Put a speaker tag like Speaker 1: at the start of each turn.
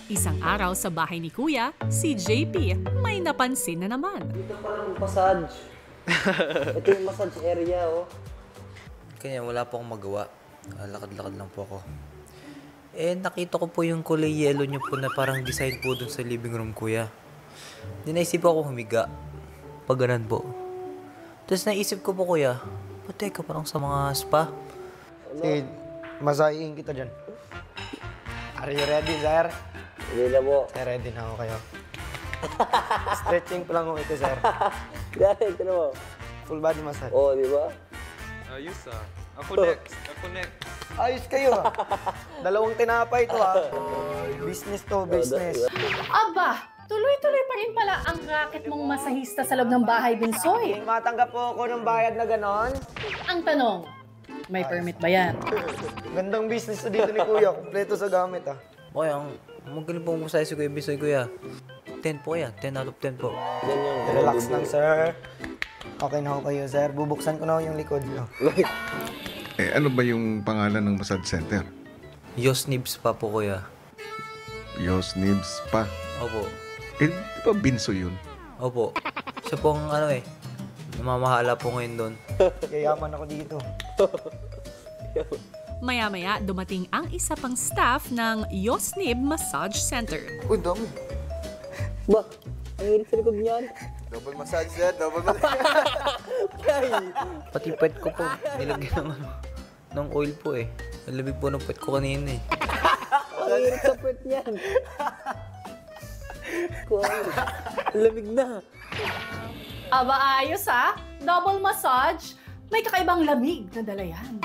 Speaker 1: Isang araw sa bahay ni Kuya, si JP may napansin na naman.
Speaker 2: Dito pala massage. Ito yung massage area, oh.
Speaker 3: Kaya wala po akong magawa. Lakad-lakad lang po ako. Nakita ko po yung kulay yellow nyo po na parang design po dun sa living room, Kuya. Naisip ako humiga. Pag ganun po. Tapos naisip ko po, Kuya, teka, parang sa mga spa.
Speaker 4: Sige, masahihin kita dyan. Are you ready, sir?
Speaker 2: Hindi na po.
Speaker 4: Sir, ready na ako kayo. Stretching pa lang ako ito, sir.
Speaker 2: Dahil, ito na mo.
Speaker 4: Full body massage.
Speaker 2: Oo, di ba?
Speaker 5: Ayos ah. Ako next.
Speaker 4: Ayos kayo, ha? Dalawang tinapay ito, ha? Business to, business.
Speaker 6: Aba, tuloy-tuloy pa rin pala ang racket mong masahista sa loob ng bahay, Binsoy.
Speaker 4: Matanggap po ako ng bayad na ganon.
Speaker 6: Ang tanong, may permit ba yan?
Speaker 4: Gandang business to dito ni Kuya. Kompleto sa gamit, ha?
Speaker 3: Okay, ang magaling po mo si Kuya Bisoy, Kuya. 10 po, Kuya. 10 out of 10 po.
Speaker 2: Yan yung...
Speaker 4: Relax lang, sir. Okay na ako kayo, sir. Bubuksan ko na yung likod nyo.
Speaker 7: Ano ba yung pangalan ng massage center?
Speaker 3: Yos Nibs pa po, Kuya.
Speaker 7: Yos Nibs pa.
Speaker 3: Opo.
Speaker 7: Di ba Binso yun?
Speaker 3: Opo. Siya po ang namamahala po ngayon doon.
Speaker 4: Yayaman ako dito.
Speaker 1: Maya-maya, dumating ang isa pang staff ng Yosnib Massage Center.
Speaker 4: Uy, dami.
Speaker 2: Ba, ang hirit sa likod niyan.
Speaker 4: Double massage, sir. Double massage.
Speaker 3: Pati pet ko po, nilagyan ng oil po eh. Ang labig po ng pet ko kanina eh.
Speaker 2: Ang hirit sa puwet niyan. Lamig na.
Speaker 6: Aba, ayos ha? Double massage? May kakaibang lamig na dala yan.